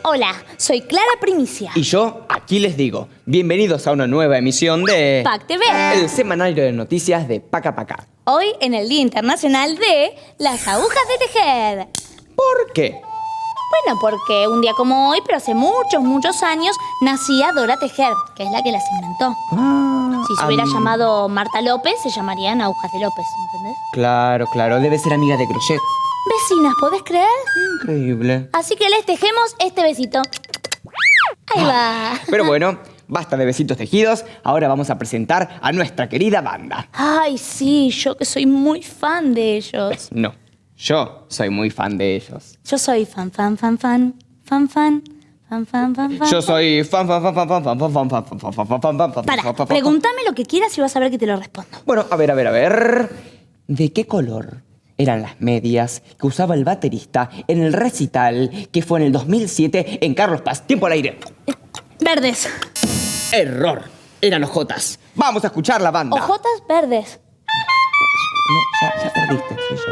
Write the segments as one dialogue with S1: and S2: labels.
S1: Hola, soy Clara Primicia.
S2: Y yo, aquí les digo, bienvenidos a una nueva emisión de...
S1: PAC TV.
S2: El semanario de noticias de Paca Paca.
S1: Hoy en el Día Internacional de las agujas de tejer.
S2: ¿Por qué?
S1: Bueno, porque un día como hoy, pero hace muchos años, nacía Dora Tejer, que es la que las inventó. Si se hubiera llamado Marta López, se llamarían agujas de López, ¿entendés?
S2: Claro, debe ser amiga de crochet.
S1: Vecinas, ¿podés creer?
S2: Increíble.
S1: Así que les tejemos este besito. Ahí va.
S2: Pero bueno, basta de besitos tejidos, ahora vamos a presentar a nuestra querida banda.
S1: Ay, sí, yo que soy muy fan de ellos.
S2: No, yo soy muy fan de ellos.
S1: Yo soy fan.
S2: Yo soy fan.
S1: Para, pregúntame lo que quieras y vas a ver que te lo respondo.
S2: Bueno, a ver. ¿De qué color eran las medias que usaba el baterista en el recital que fue en el 2007 en Carlos Paz? Tiempo al aire.
S1: Verdes.
S2: Error. Eran ojotas. Vamos a escuchar la banda.
S1: Ojotas verdes.
S2: No, ya perdiste, soy yo.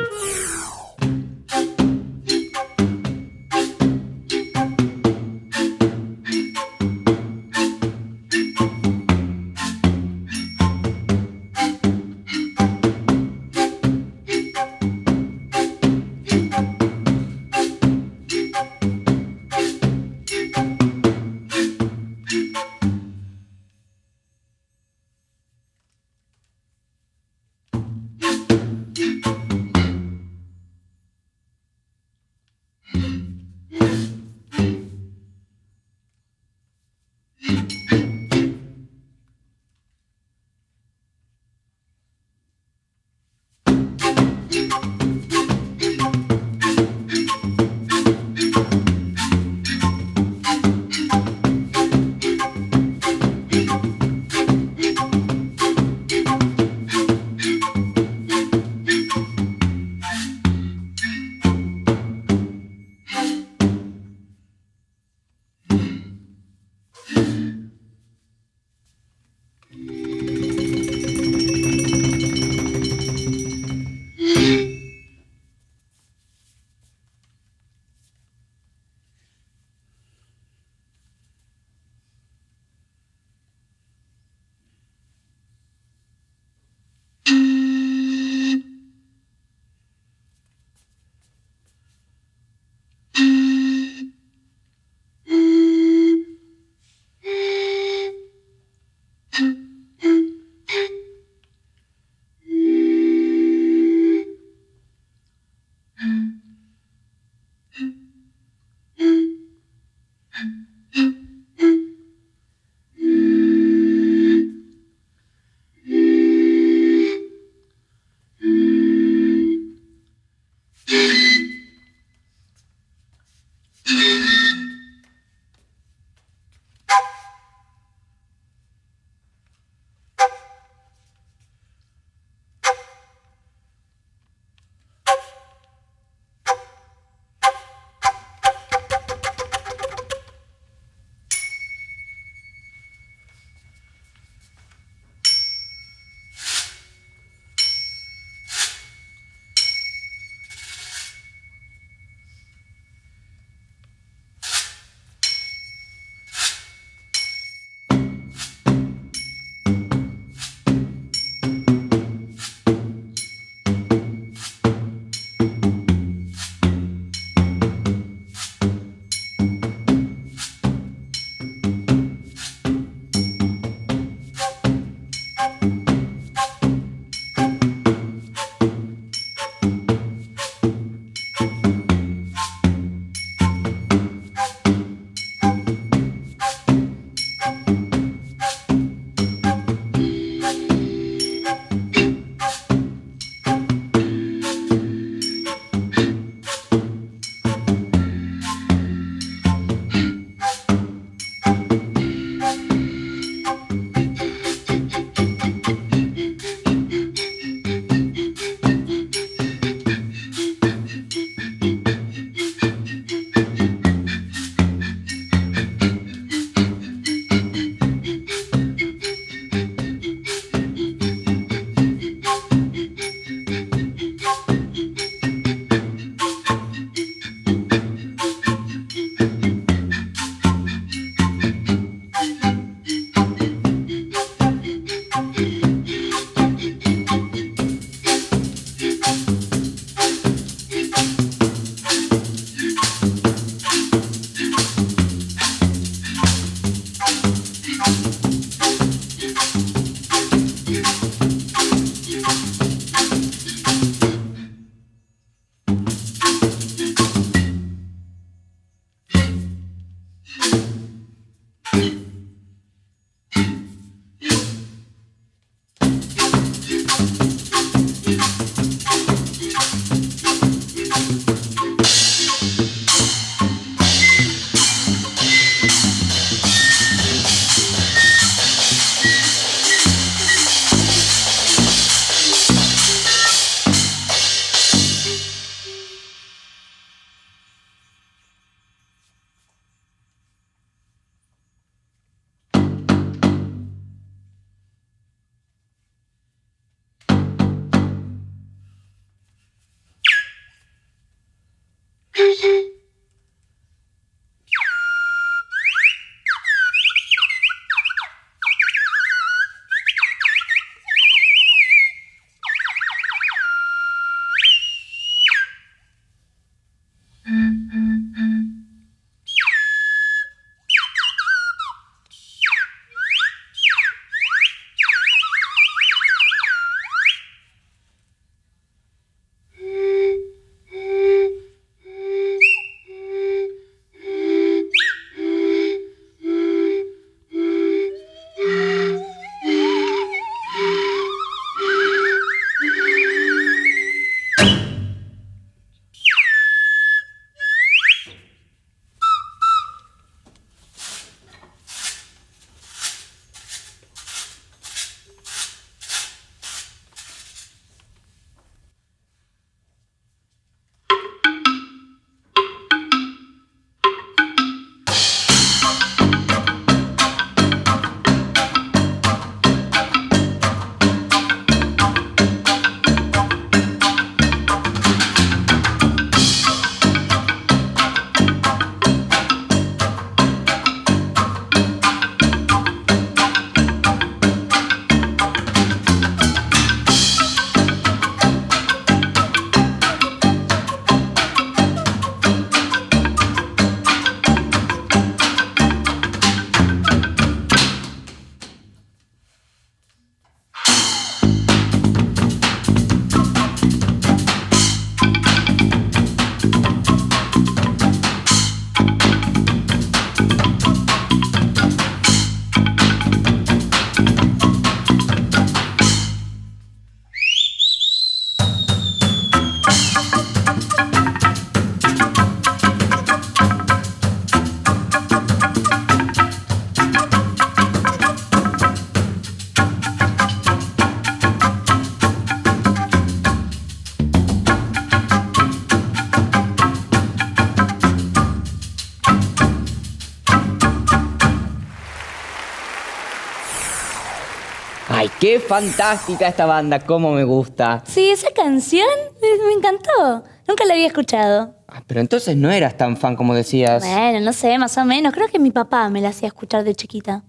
S2: Ay, qué fantástica esta banda, cómo me gusta.
S1: Sí, esa canción me encantó. Nunca la había escuchado.
S2: Pero entonces no eras tan fan como decías.
S1: Bueno, no sé, más o menos. Creo que mi papá me la hacía escuchar de chiquita.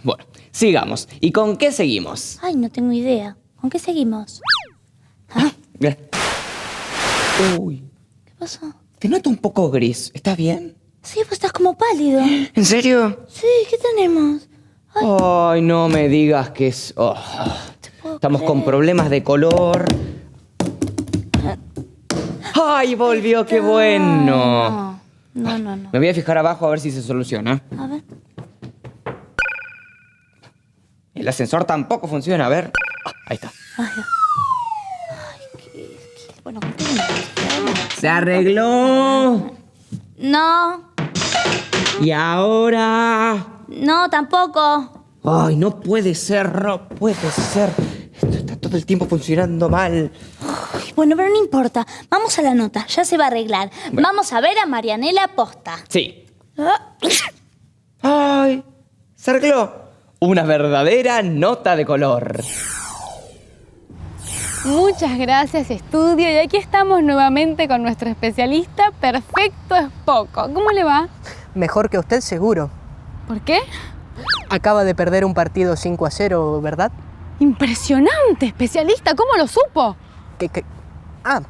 S2: Bueno, sigamos. ¿Y con qué seguimos?
S1: Ay, no tengo idea. ¿Con qué seguimos?
S2: Uy,
S1: ¿Qué pasó?
S2: te noto un poco gris. ¿Estás bien?
S1: Sí, pues estás como pálido.
S2: ¿En serio?
S1: Sí, ¿qué tenemos?
S2: Ay, no me digas que es... Estamos con problemas de color. ¡Ay, volvió! ¡Qué bueno!
S1: No.
S2: Me voy a fijar abajo a ver si se soluciona.
S1: A ver.
S2: El ascensor tampoco funciona, a ver. Ahí está.
S1: Ay, qué... Bueno, ¿qué tenemos?
S2: ¡Se arregló!
S1: No,
S2: ¿Y ahora?
S1: no, tampoco.
S2: Ay, no puede ser, no puede ser. Esto está todo el tiempo funcionando mal.
S1: Bueno, pero no importa. Vamos a la nota, ya se va a arreglar.
S2: Bueno.
S1: Vamos a ver a Marianela Posta.
S2: Sí.
S1: Ah,
S2: ¡Ay! Se arregló. Una verdadera nota de color.
S3: Muchas gracias, estudio. Y aquí estamos nuevamente con nuestro especialista. Perfecto es poco. ¿Cómo le va?
S4: Mejor que usted, seguro.
S3: ¿Por qué?
S4: Acaba de perder un partido 5-0, ¿verdad?
S3: Impresionante, especialista. ¿Cómo lo supo?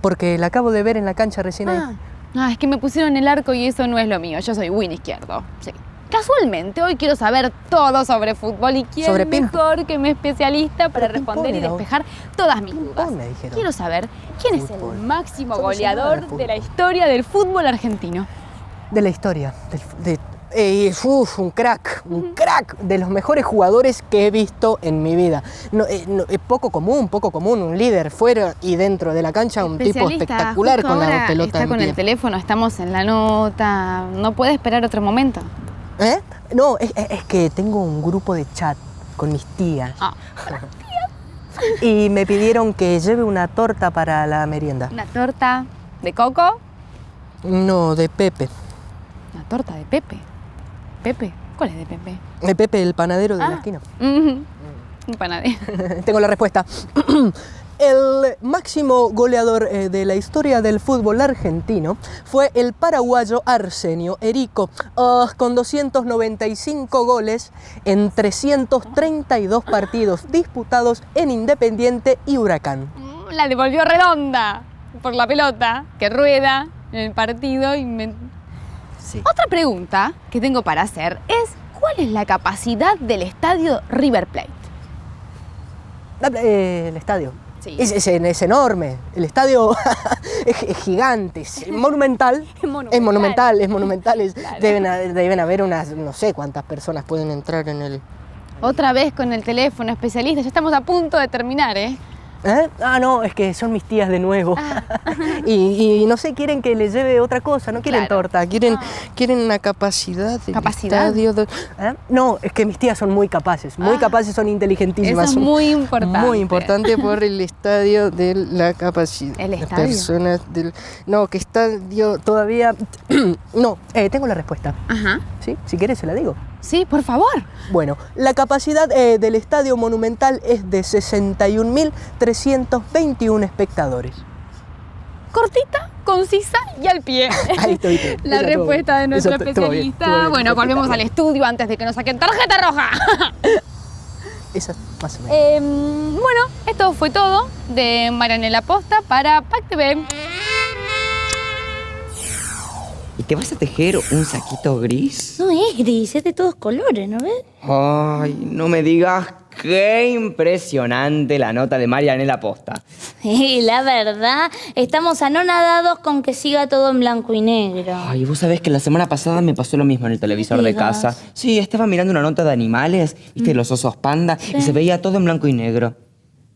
S4: Porque la acabo de ver en la cancha recién ahí.
S3: Es que me pusieron el arco y eso no es lo mío. Yo soy win izquierdo. Sí. Casualmente, hoy quiero saber todo sobre fútbol y quién
S4: ¿Sobre
S3: mejor que mi especialista para
S4: Pero
S3: responder y
S4: ping-pong,
S3: despejar todas mis dudas.
S4: Ping-pong, me dijeron.
S3: Quiero saber quién es
S4: Fútbol.
S3: el máximo
S4: ¿Cómo se llama
S3: goleador
S4: el fútbol?
S3: de la historia del fútbol argentino.
S4: De la historia. Un crack de los mejores jugadores que he visto en mi vida. Es poco común, un líder fuera y dentro de la cancha, un tipo
S3: Especialista,
S4: espectacular
S3: justo
S4: con la
S3: ahora
S4: pelota
S3: está
S4: en
S3: con
S4: pie.
S3: el teléfono, estamos en la nota. No puede esperar otro momento.
S4: ¿Eh? No, es que tengo un grupo de chat con mis tías. Y me pidieron que lleve una torta para la merienda.
S3: Una torta de coco.
S4: No, de Pepe.
S3: Una torta de Pepe. ¿Pepe? ¿Cuál es de Pepe?
S4: De Pepe, el panadero de la esquina.
S3: Un panadero.
S4: Tengo la respuesta. El máximo goleador de la historia del fútbol argentino fue el paraguayo Arsenio Erico, con 295 goles en 332 partidos disputados en Independiente y Huracán.
S3: La devolvió redonda por la pelota que rueda en el partido.
S4: Sí.
S3: Otra pregunta que tengo para hacer es: ¿cuál es la capacidad del estadio River Plate?
S4: El estadio.
S3: Sí.
S4: Es enorme. El estadio es gigante, es monumental.
S3: Es monumental.
S4: Es monumental.
S3: Claro.
S4: Deben haber unas, no sé cuántas personas pueden entrar en el...
S3: Otra vez con el teléfono, especialista. Ya estamos a punto de terminar, ¿eh?
S4: ¿Eh? No, es que son mis tías de nuevo. y no sé, quieren que les lleve otra cosa, no quieren
S3: Claro.
S4: torta, quieren una capacidad del
S3: ¿Capacidad?
S4: estadio. No, es que mis tías son muy capaces, son inteligentísimas.
S3: Eso es
S4: son
S3: muy importante.
S4: Muy importante por el estadio de la capacidad.
S3: ¿El
S4: Las
S3: estadio?
S4: personas del... No, que estadio todavía... No, tengo la respuesta.
S3: Ajá.
S4: ¿Sí? Si quieres se la digo.
S3: Sí, por favor.
S4: Bueno, la capacidad del Estadio Monumental es de 61.321 espectadores.
S3: Cortita, concisa y al pie.
S4: Ahí estoy.
S3: La
S4: Esa
S3: respuesta de nuestro
S4: estuvo bien,
S3: especialista.
S4: estuvo bien,
S3: Bueno, volvemos al
S4: espectacular.
S3: estudio antes de que nos saquen tarjeta roja.
S4: Esa, más o menos.
S3: Bueno, esto fue todo de Marianela Posta para PAC TV.
S2: ¿Y te vas a tejer un saquito gris?
S1: No es gris, es de todos colores, ¿no ves?
S2: Ay, no me digas qué impresionante la nota de Marianela Posta.
S1: La verdad, estamos anonadados con que siga todo en blanco y negro.
S2: Ay, vos sabés que la semana pasada me pasó lo mismo en el televisor de
S1: digas.
S2: casa. Sí, estaba mirando una nota de animales, viste, los osos panda, y se veía todo en blanco y negro.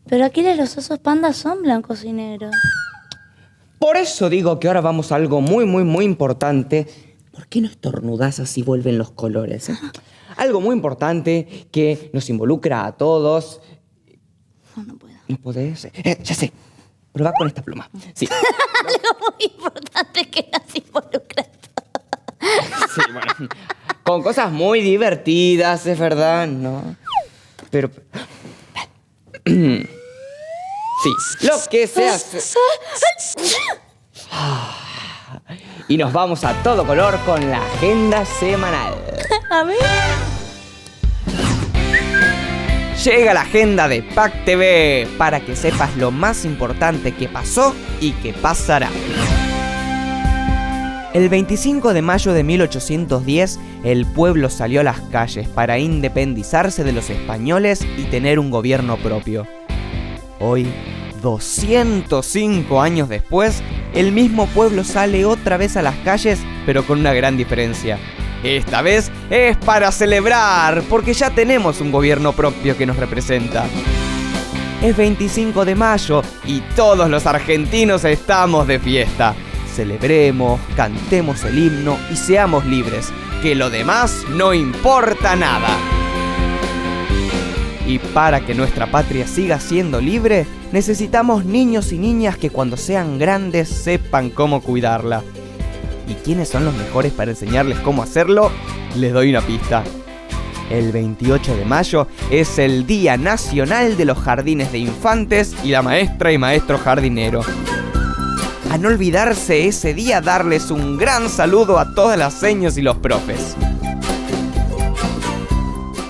S1: Pero aquí los osos pandas son blancos y negros.
S2: Por eso digo que ahora vamos a algo muy, muy, muy importante. ¿Por qué no estornudás así vuelven los colores? Algo muy importante que nos involucra a todos.
S1: No puedo.
S2: ¿No podés? Ya sé. Probá con esta pluma. Sí.
S1: Algo muy importante que nos involucra.
S2: Sí, bueno. Con cosas muy divertidas, es verdad, ¿no? Pero... Sí, lo que se hace. Y nos vamos a todo color con la agenda semanal.
S1: A ver.
S2: Llega la agenda de PAC TV para que sepas lo más importante que pasó y que pasará. El 25 de mayo de 1810, el pueblo salió a las calles para independizarse de los españoles y tener un gobierno propio. Hoy, 205 años después, el mismo pueblo sale otra vez a las calles, pero con una gran diferencia. Esta vez es para celebrar, porque ya tenemos un gobierno propio que nos representa. Es 25 de mayo y todos los argentinos estamos de fiesta. Celebremos, cantemos el himno y seamos libres, que lo demás no importa nada. Y para que nuestra patria siga siendo libre, necesitamos niños y niñas que cuando sean grandes sepan cómo cuidarla. ¿Y quiénes son los mejores para enseñarles cómo hacerlo? Les doy una pista. El 28 de mayo es el Día Nacional de los Jardines de Infantes y la maestra y maestro jardinero. A no olvidarse ese día darles un gran saludo a todas las seños y los profes.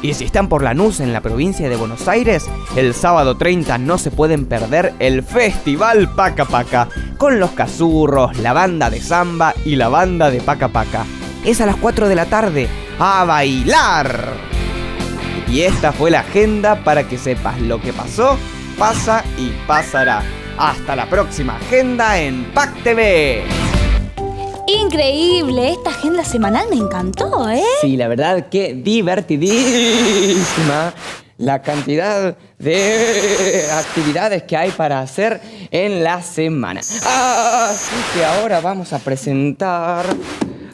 S2: Y si están por Lanús, en la provincia de Buenos Aires, el sábado 30 no se pueden perder el Festival Paca Paca, con los cazurros, la banda de samba y la banda de Paca Paca. Es a las 4 de la tarde, ¡a bailar! Y esta fue la agenda para que sepas lo que pasó, pasa y pasará. Hasta la próxima agenda en PAC TV.
S1: Increíble, esta agenda semanal me encantó, ¿eh?
S2: Sí, la verdad que divertidísima la cantidad de actividades que hay para hacer en la semana. Así que ahora vamos a presentar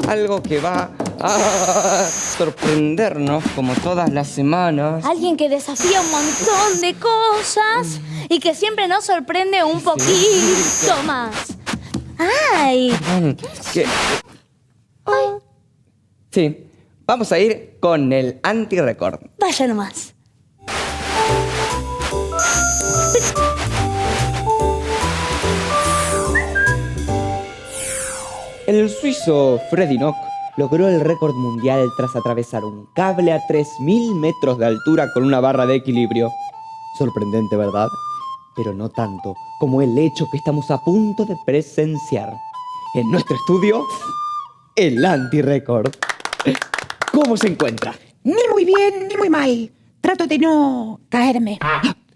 S2: algo que va a sorprendernos como todas las semanas.
S1: Alguien que desafía un montón de cosas y que siempre nos sorprende un poquito más. ¡Ay!
S2: Sí, vamos a ir con el anti-record.
S1: Vaya nomás.
S2: El suizo Freddy Nock logró el récord mundial tras atravesar un cable a 3000 metros de altura con una barra de equilibrio. Sorprendente, ¿verdad? Pero no tanto como el hecho que estamos a punto de presenciar. En nuestro estudio, el anti-récord. ¿Cómo se encuentra?
S5: Ni muy bien ni muy mal. Trato de no caerme.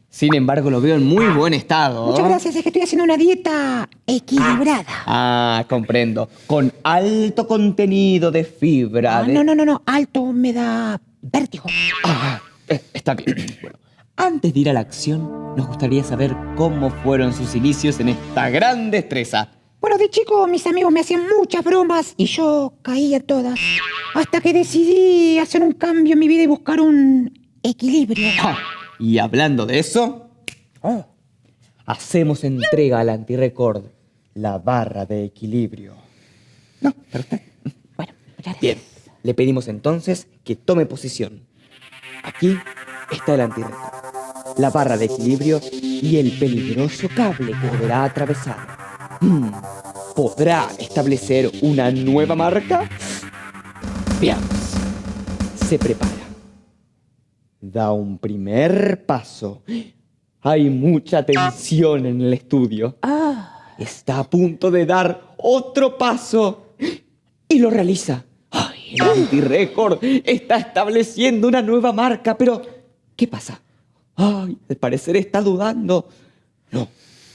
S2: Sin embargo, lo veo en muy buen estado.
S5: Muchas gracias, es que estoy haciendo una dieta equilibrada.
S2: Ah, comprendo. Con alto contenido de fibra.
S5: No. Alto me da vértigo.
S2: Ah, está bien. Bueno, antes de ir a la acción, nos gustaría saber cómo fueron sus inicios en esta gran destreza.
S5: Bueno, de chico mis amigos me hacían muchas bromas y yo caía todas. Hasta que decidí hacer un cambio en mi vida y buscar un equilibrio.
S2: Ah, y hablando de eso, hacemos entrega al anti-récord, la barra de equilibrio.
S5: No, perfecto. Bueno, muchas gracias.
S2: Bien, le pedimos entonces que tome posición. Aquí está el anti-récord, la barra de equilibrio y el peligroso cable que deberá atravesar. ¿Podrá establecer una nueva marca? Veamos. Se prepara. Da un primer paso. Hay mucha tensión en el estudio. Está a punto de dar otro paso. Y lo realiza. ¡Ay, el anti-récord está estableciendo una nueva marca! Pero, ¿qué pasa? ¡Ay, al parecer está dudando! No,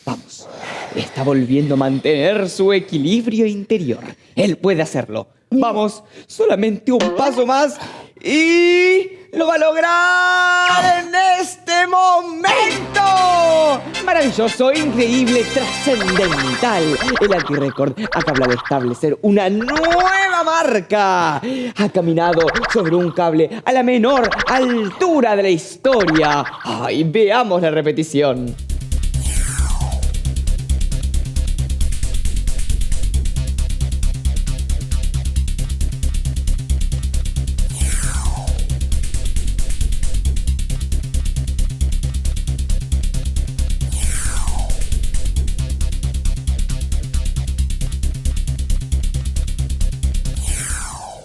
S2: vamos. Está volviendo a mantener su equilibrio interior. Él puede hacerlo. Vamos, solamente un paso más y lo va a lograr en este momento. Maravilloso, increíble, trascendental. El anti-récord acaba de establecer una nueva marca. Ha caminado sobre un cable a la menor altura de la historia. Ay, veamos la repetición.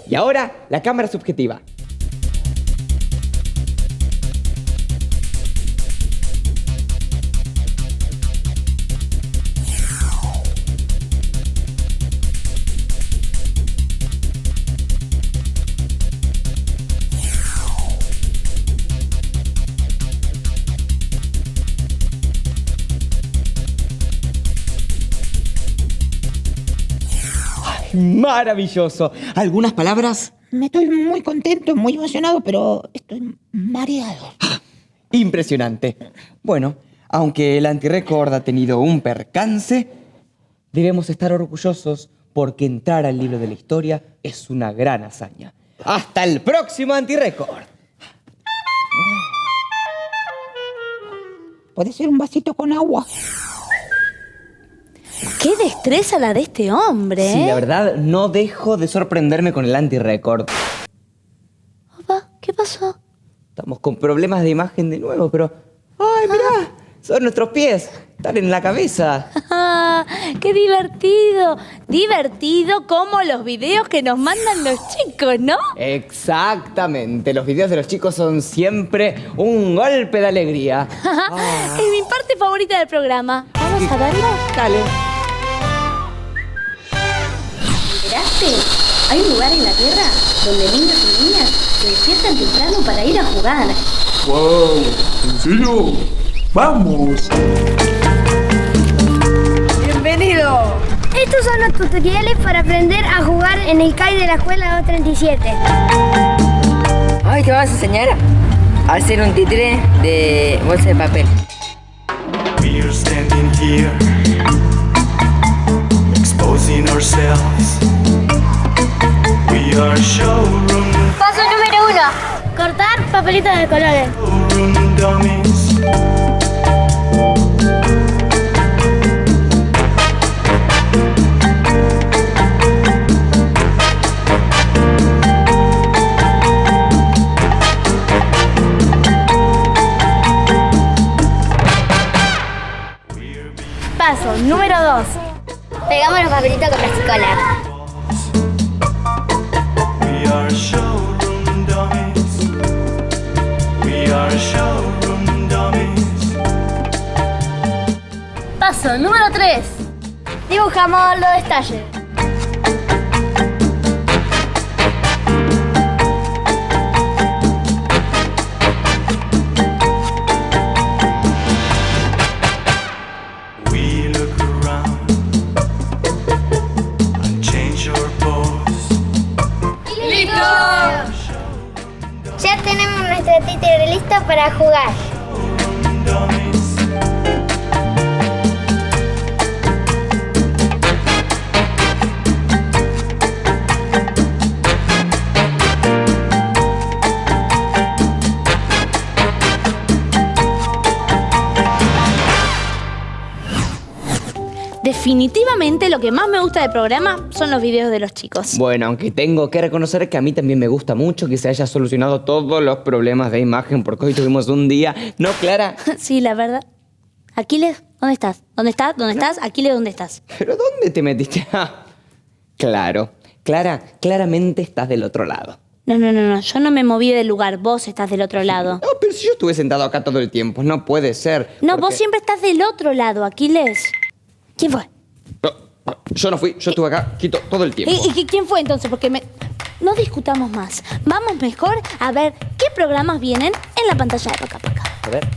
S2: Y ahora, la cámara subjetiva. Maravilloso. ¿Algunas palabras?
S5: Me estoy muy contento, muy emocionado, pero estoy mareado.
S2: Impresionante. Bueno, aunque el antirécord ha tenido un percance, debemos estar orgullosos porque entrar al libro de la historia es una gran hazaña. ¡Hasta el próximo antirécord!
S5: ¿Puede ser un vasito con agua?
S1: ¡Qué destreza la de este hombre!
S2: Sí, la verdad, no dejo de sorprenderme con el antirécord.
S1: Papá, ¿qué pasó?
S2: Estamos con problemas de imagen de nuevo, pero... ¡Ay, mirá! Son nuestros pies. Están en la cabeza.
S1: ¡Qué divertido! Divertido como los videos que nos mandan los chicos, ¿no?
S2: Exactamente. Los videos de los chicos son siempre un golpe de alegría.
S1: Es mi parte favorita del programa. ¿Vamos a verlo?
S2: Dale.
S6: ¿Enteraste? Hay un lugar en la Tierra donde niños y niñas se despiertan temprano para ir a jugar.
S7: ¡Wow! ¿En serio? ¡Vamos!
S8: ¡Bienvenido! Estos son los tutoriales para aprender a jugar en el CAI de la escuela 237.
S9: Hoy te vamos a enseñar a hacer un títere de bolsa de papel.
S10: We are standing here, exposing ourselves. We are showroom
S8: Paso número 1. Cortar papelitos de colores.
S10: dummies.
S8: Paso número 2. Pegamos los papelitos con plasticola.
S10: We are showroom dummies. We are showroom dummies.
S8: Paso número 3. Dibujamos los detalles.
S10: We look around and change our pose.
S8: ¡Listo! Ya tenemos nuestro títere listo para jugar.
S10: Dummies.
S1: Definitivamente lo que más me gusta del programa son los videos de los chicos.
S2: Bueno, aunque tengo que reconocer que a mí también me gusta mucho que se haya solucionado todos los problemas de imagen, porque hoy tuvimos un día... ¿No, Clara?
S1: Sí, la verdad. Aquiles, ¿dónde estás? ¿Dónde estás? ¿Dónde estás? Aquiles, ¿dónde estás?
S2: ¿Pero dónde te metiste? Claro. Clara, claramente estás del otro lado.
S1: No. Yo no me moví del lugar. Vos estás del otro lado.
S2: No, pero si yo estuve sentado acá todo el tiempo, no puede ser.
S1: No,
S2: porque-
S1: vos siempre estás del otro lado, Aquiles. ¿Quién fue?
S2: No, yo no fui, yo estuve acá quieto todo el tiempo.
S1: ¿Y quién fue entonces? Porque no discutamos más. Vamos mejor a ver qué programas vienen en la pantalla de Paca Paca.
S2: A ver.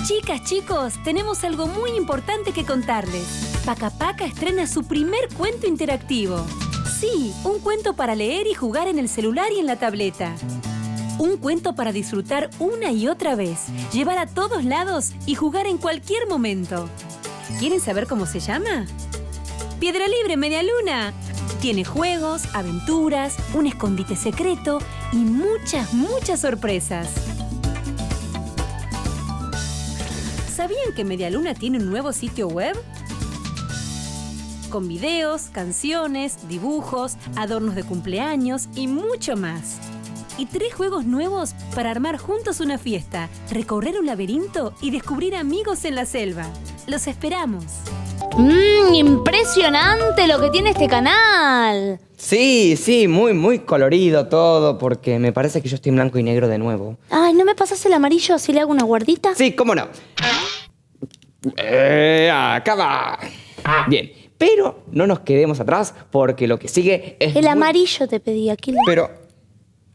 S11: Chicas, chicos, tenemos algo muy importante que contarles. Paca Paca estrena su primer cuento interactivo. Sí, un cuento para leer y jugar en el celular y en la tableta. Un cuento para disfrutar una y otra vez, llevar a todos lados y jugar en cualquier momento. ¿Quieren saber cómo se llama? Piedra Libre Media Luna. Tiene juegos, aventuras, un escondite secreto y muchas sorpresas. ¿Sabían que Media Luna tiene un nuevo sitio web? Con videos, canciones, dibujos, adornos de cumpleaños y mucho más. Y 3 juegos nuevos para armar juntos una fiesta, recorrer un laberinto y descubrir amigos en la selva. ¡Los esperamos!
S1: Impresionante lo que tiene este canal.
S2: Sí, sí, muy, muy colorido todo, porque me parece que yo estoy en blanco y negro de nuevo.
S1: Ay, ¿no me pasas el amarillo así le hago una guardita?
S2: Sí, cómo no. Acá va. Bien, pero no nos quedemos atrás porque lo que sigue es
S1: El amarillo te pedí, aquí.
S2: Pero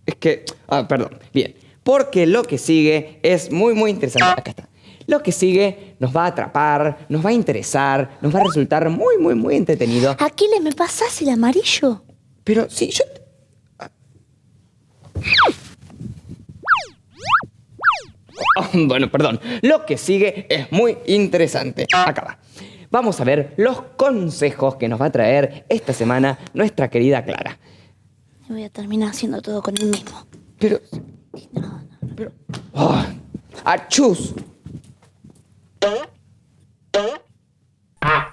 S2: es que... perdón. Bien, porque lo que sigue es muy, muy interesante. Acá está. Lo que sigue nos va a atrapar, nos va a interesar, nos va a resultar muy, muy, muy entretenido.
S1: Aquiles, ¿me pasás el amarillo?
S2: Pero sí, yo... Bueno, perdón. Lo que sigue es muy interesante. Acá va. Vamos a ver los consejos que nos va a traer esta semana nuestra querida Clara.
S1: Voy a terminar haciendo todo con el mismo.
S2: Pero... Pero... ¡Achus!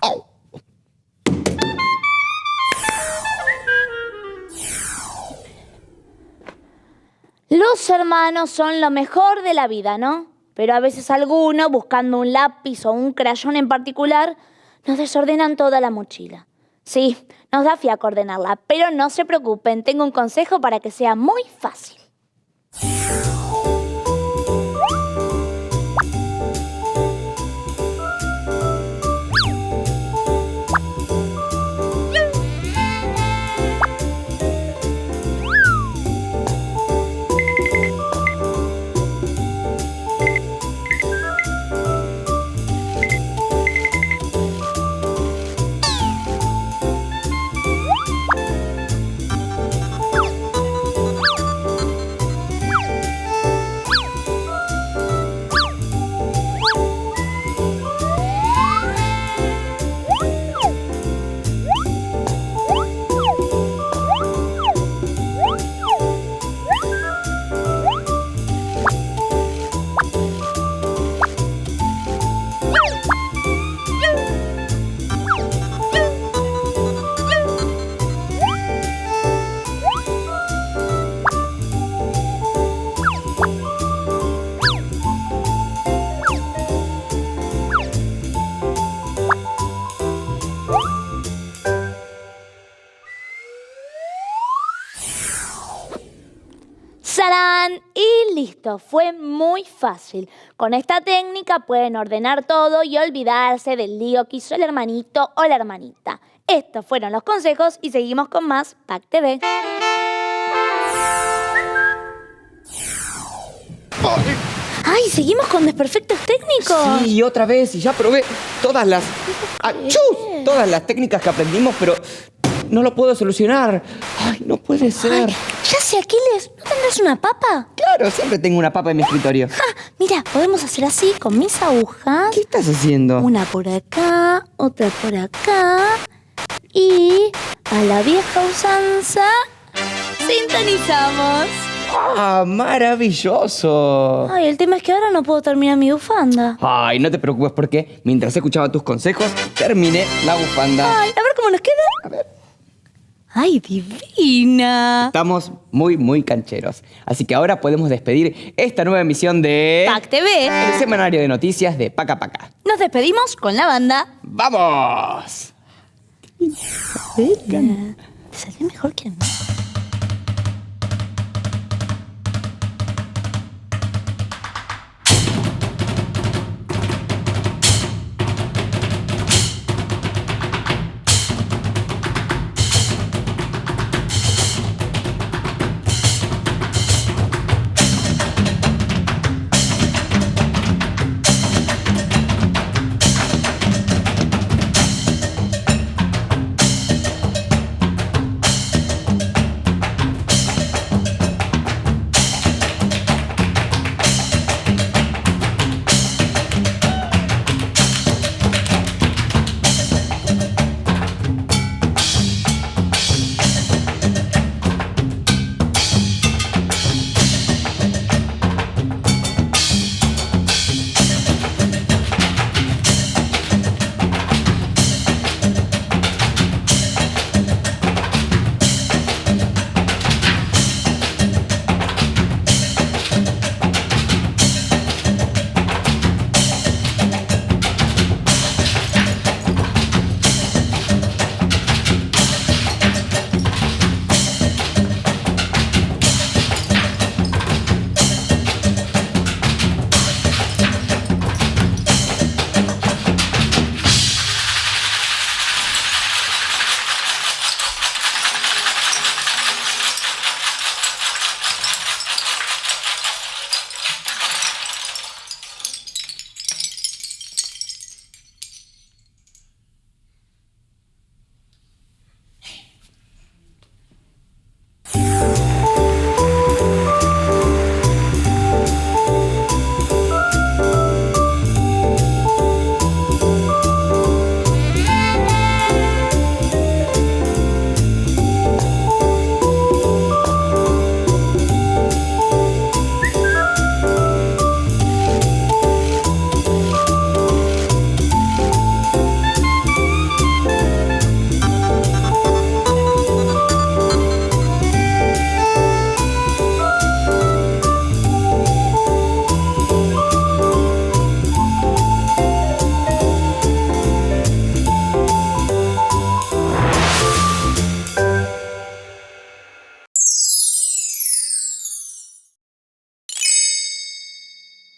S2: ¡Au!
S1: Los hermanos son lo mejor de la vida, ¿no? Pero a veces algunos, buscando un lápiz o un crayón en particular, nos desordenan toda la mochila. Sí, nos da fiaco ordenarla, pero no se preocupen, tengo un consejo para que sea muy fácil. ¡Sarán! Y listo, fue muy fácil. Con esta técnica pueden ordenar todo y olvidarse del lío que hizo el hermanito o la hermanita. Estos fueron los consejos y seguimos con más PAC TV. ¡Ay, seguimos con desperfectos técnicos!
S2: Sí, otra vez, y ya probé todas las... ¡Achus! Todas las técnicas que aprendimos, pero no lo puedo solucionar. ¡Ay, no puede ser!
S1: Ay, ya sé, Aquiles, ¿no tendrás una papa?
S2: Claro, siempre tengo una papa en mi escritorio.
S1: Mira, podemos hacer así con mis agujas.
S2: ¿Qué estás haciendo?
S1: Una por acá, otra por acá. Y a la vieja usanza, sintonizamos.
S2: ¡Ah, maravilloso!
S1: Ay, el tema es que ahora no puedo terminar mi bufanda.
S2: Ay, no te preocupes porque mientras escuchaba tus consejos, terminé la bufanda.
S1: Ay, a ver cómo nos queda.
S2: A ver.
S1: ¡Ay, divina!
S2: Estamos muy, muy cancheros. Así que ahora podemos despedir esta nueva emisión de...
S1: PAC TV.
S2: El semanario de noticias de Paca Paca.
S1: Nos despedimos con la banda.
S2: ¡Vamos!
S1: Te salió mejor que a mí.